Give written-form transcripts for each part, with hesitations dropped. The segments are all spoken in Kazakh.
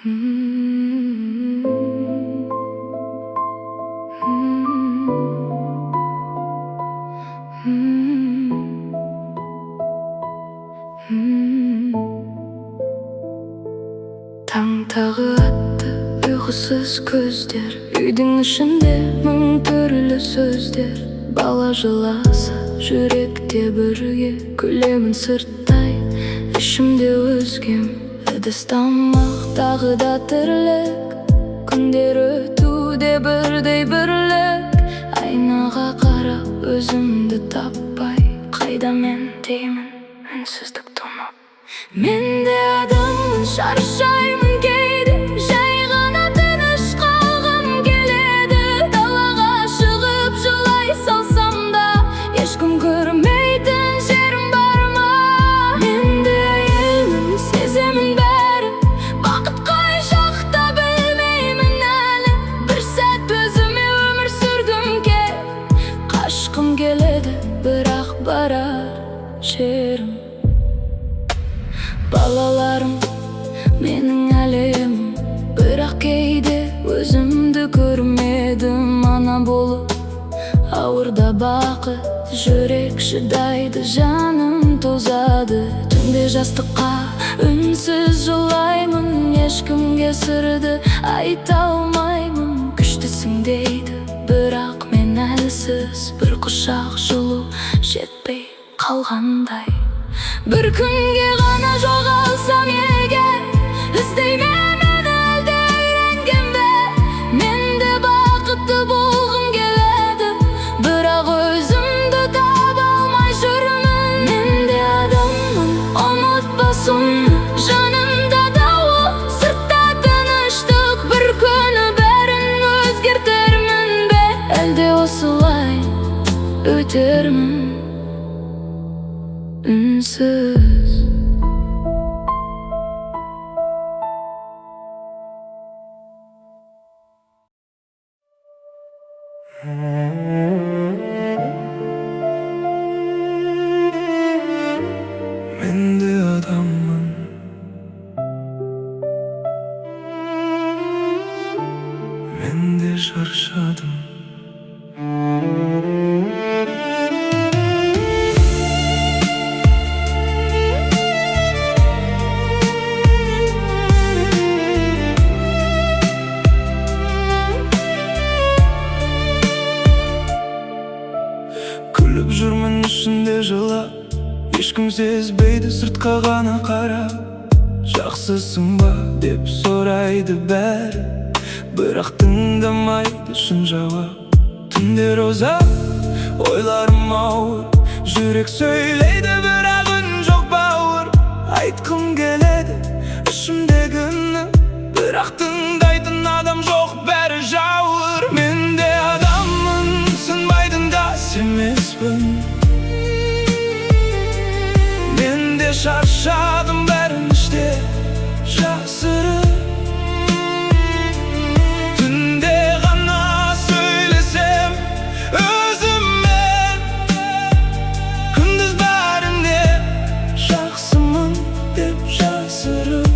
Таң тағы атты, ұйқысыз көздер, үйдің ішінде мың түрлі сөздер. Бала жыласа, жүректе бірге күлемін сырттай, ішімде өзгем. Ыдыс тамақ тағы да тірлік, күндер өтуде бірдей бірлік. Айнаға қарап өзімді таппай, қайда мен деймін үнсіздік тонап. Мен де адаммын, шаршаймын кейде, жай ғана тыныш қалғым келеді. Далаға шығып жылай салсам да, ешкім көрмейтін жерім бар ма? Мен де әйелмін, сеземін бәрін, бақыт қай жақта білмеймін әлі. Бір сәт өзіме өмір сүргім кел, қашқым келеді, бірақ барар жерім. Балаларым менің әлемім, бірақ кейде өзімді көрмедім. Ана болып ауырда бақыт, жүрек шыдайды, жаным тозады. Түнде жастыққа үнсіз жылаймын, ешкімге сырды айта алмаймын. Күштісің дейді, бірақ мен әлсіз, бір құшақ жылу жетпей қалғандай. Bir күнге ғана жоғалсам егер, іздеймін мен әлде үйренгем бе? Мен де бақытты болғым келеді, бірақ өзімді таба алмай жүрмін. Мен де адаммын, ұмытпа соны, жанымда дауыл, сыртта тыныштық. Bir күні бәрін өзгертермін бе, әлде осылай өтермін үнсіз. Мен де адаммын, мен де шаршадым. Күліп жүрмін ішінде жылап, ешкім сезбейді, сыртқа ғана қарап. Жақсысың ба деп сұрайды бәрі, бірақ тыңдамайды шын жауап. Түндер ұзақ, ойларым ауыр, жүрек сөйлейді, бірақ үн жоқ бауыр. Айтқым келеді ішімдегіні, бірақ тыңдайтын адам жоқ, бәрі жауыр. Мен де адаммын, сынбайтын да емеспін. Мен де шаршадым, бәрін іште жасырып. Түнде ғана сөйлесем өзіммен, күндіз бәріне жақсымын деп жасырып.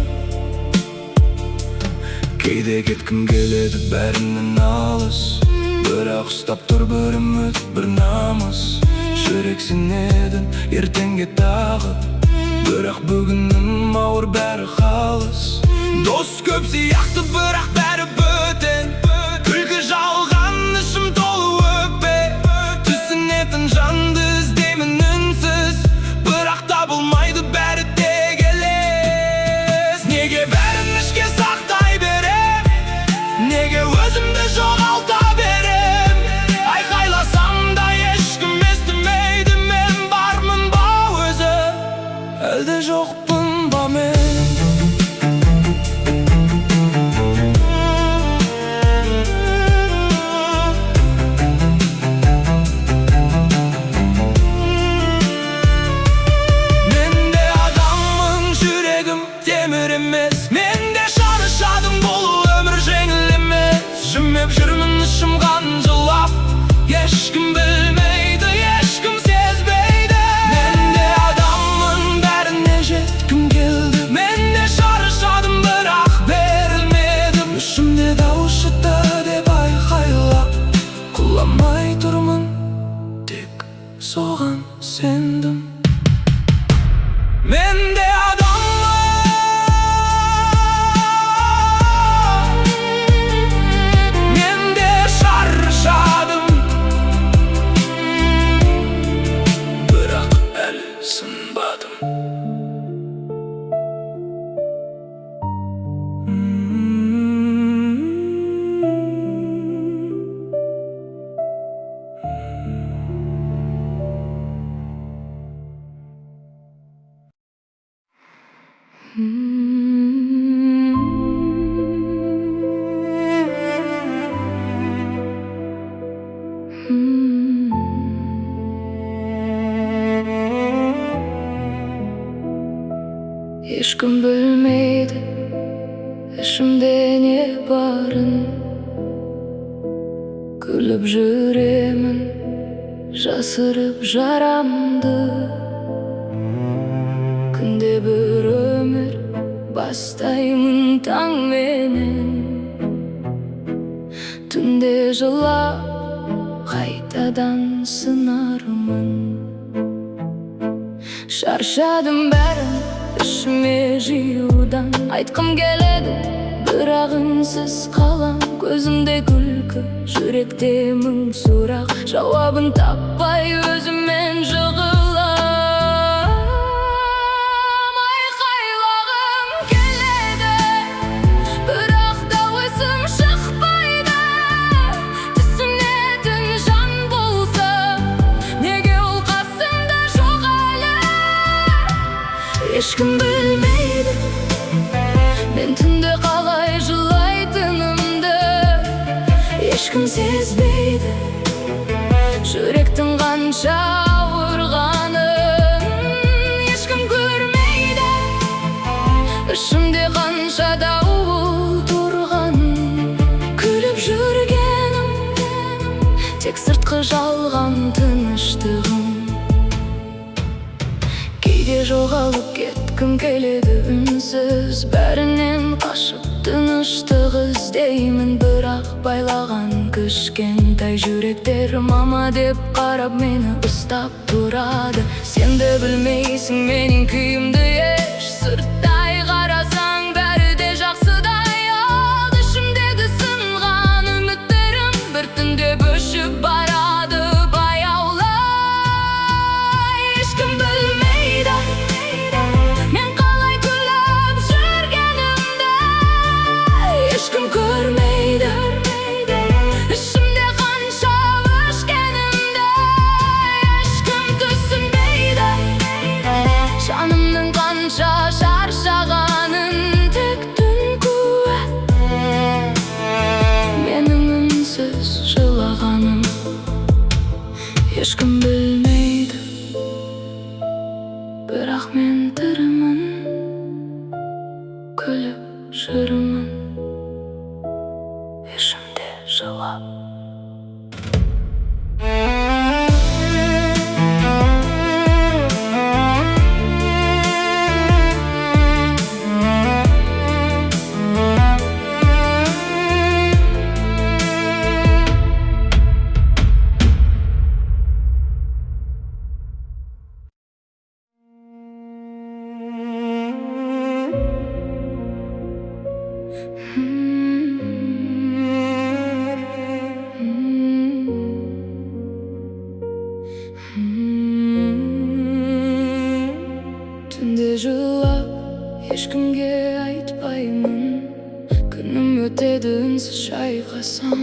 Кейде кеткім келеді бәрінен алыс, бірақ ұстап тұр бір үміт, бір намыс. Жүрек сенетін ертеңге тағы, бірақ бүгінім ауыр, бәрі қалыс. Дос көп сияқты, бірақ бәрі бөтен, күлкі жалған, ішім толы өкпе. Түсінетін жанды іздеймін үнсіз, бірақ табылмайды, бәрі тек елес. Неге бәрін ішке сақтай берем, неге өзімді жоғалта берем? Айқайласам да ешкім естімейді, мен бармын ба өзі, әлде жоқпын ба мен? Мен де адаммын, жүрегім темір емес. Мен де шаршадым, бұл өмір жеңіл емес. Жымеп жүрмін Ішімде не барын күліп жүремін, жасырып жарамды. Күнде бір өмір бастаймын таңменен, түнде жылап қайтадан сынармын. Шаршадым бәрін ішіме жиюдан, айтқым келеді бірақ үнсіз қалам. Көзімде күлкі, жүректе мың сұрақ, жауабын таппай өзіммен жығылам. Айқайлағым келеді, бірақ дауысым шықпайды. Түсінетін жан болса, неге ол қасымда жоқ әлі? Ешкім білмейді мен түнде қалай жылайтынымды, ешкім сезбейді жүректің қанша ауырғанын. Ешкім көрмейді ішімде қанша дауыл тұрғанын. Күліп жүргенім тек сыртқы жалған тыныштығым. Кейде жоғалып кеткім келеді үнсіз, бәрінен қашып тыныштық іздеймін. Бірақ байлаған кішкентай жүректер мама деп қарап мені ұстап тұрады. Сен де білмейсің менің күйімді еш, сырттай қарасаң бәрі де жақсыдай. Ал ішімдегі сынған үміттерім бір түнде бөшіп барады баяулай. Ешкім білмейді мен қалай күліп жүргенімді, ешкім көрмейді ішімде қанша өшкенімді. Ешкім түсінбейді жанымның қанша шаршағанын. Тек түн куә менің үнсіз жылағаным. Ешкім білмейді бірақ мен тірімін, күліп жүрмін ішімде жылап. Түнде жылап ешкімге айтпаймын, күнім өтеді үнсіз шайқасам.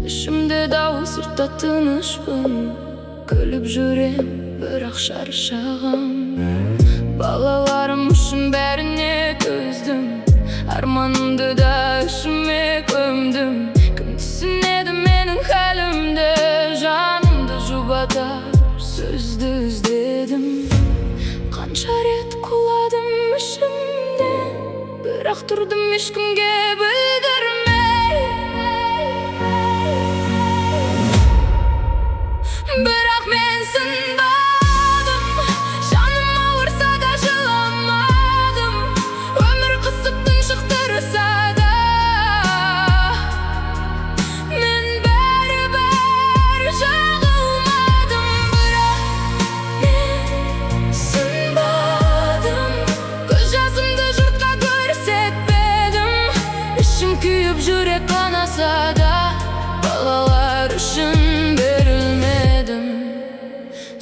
Ішімде дауыл, сыртта тынышпын, күліп жүрем бірақ шаршағам. Балаларым үшін бәріне төздім, арманымды да ішіме көмдім. Кім түсінеді менің хәлімді, жанымды жұбатар сөзді іздедім. Қанша рет құладым ішімден, бірақ тұрдым ешкімге білдірмей. Бірақ мен сынбадым, жаным ауырса да жыламадым. Өмір қысып тұншықтырса да мен бәрібір жағылмадым. Бірақ мен сынбадым, көз жасымды жұртқа көрсетпедім. Ішім күйіп жүрек қанаса да балалар үшін берілмедім.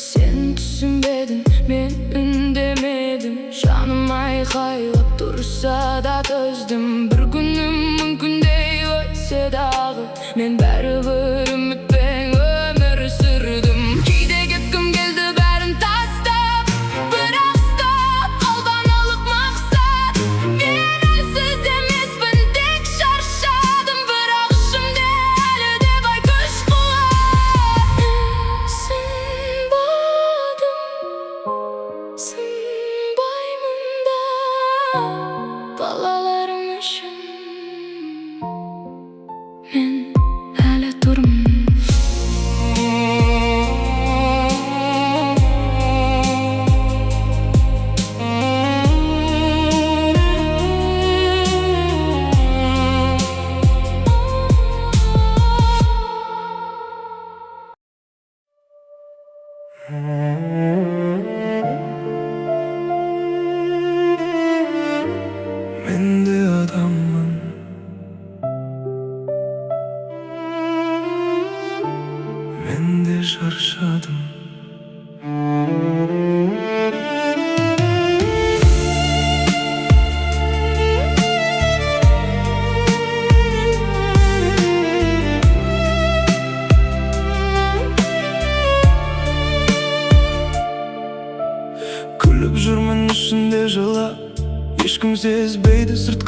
Сен түсінбедің, мен үндемедім. Жаным айқайлап тұрса да төздім. Бір күнім мүмкіндей өтсе дағы мен бәрібір үмітпен өмір сүрдім. Кейде кеткім келді бәрін тастап, бірақ ұстап қалған анық мақсат. Мен әлсіз емеспін, тек шаршадым, бірақ ішімде әлі де бай күш қуат. Сынбаймын да балаларым үшін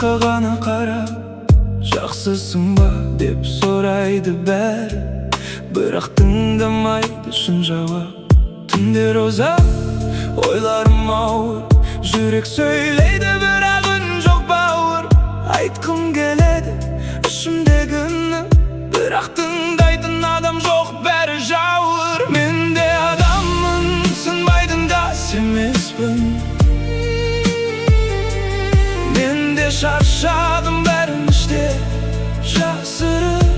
Başka gana qarab Жақсысың ба деп сұрайды бәрі Бірақ тыңдамайды шын жауап Түндер ұзақ, ойларым ауыр Жүрек сөйлейді бірақ үн жоқ бауыр Айтқым келеді ішімдегі үні Бірақ тыңдайтын адам жоқ бәрі жауыр Мен де адаммын, сынбайтын да емеспін Мен де шаршадым бәрін іште жасырып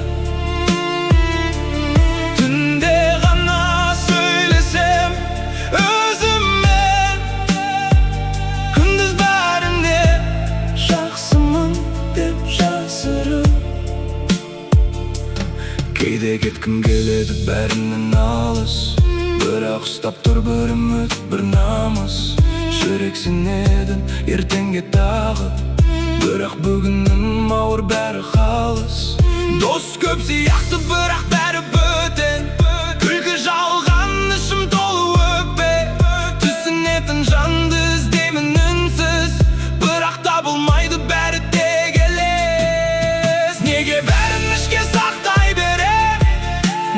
Түнде ғана сөйлесем өзіммен Күндіз бәріне жақсымын деп жасырып Кейде кеткім келеді бәрінен алыс Бірақ ұстап тұр бір үміт, бір намыс Жүрексінедің ертеңге тағы Бірақ бүгінім ауыр бәрі қалыс Дос көп сияқты бірақ бәрі бөтен Күлкі жалған ішім толы өкпе Түсінетін жанды іздеймін үнсіз Бірақ табылмайды бәрі тек елес Неге бәрін ішке сақтай берем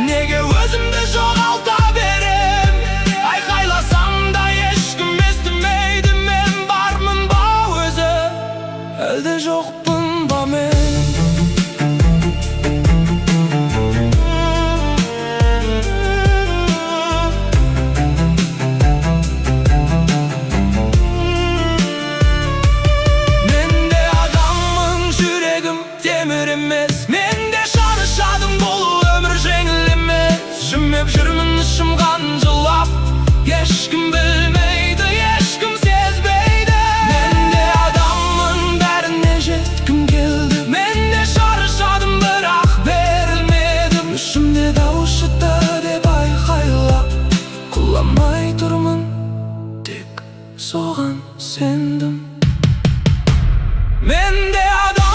Неге өзімді жоғалта берем Айқайласам да ешкім естімейді Мен бармын ба өзі Әлде жоқпын ба мен Мен де адаммын, жүрегім темір емес Мен де шаршадым, бұл өмір жеңіл емес Жымеп жүрмін ішім қанжылап Ешкім білмейді, ешкім сезбейді Мен де адаммын, бәріне жеткім келді Мен де шаршадым, бірақ берілмедім Ішімде дауыс шықты деп айқайлап Құламай тұрмын, тек соған сендім Мен де адам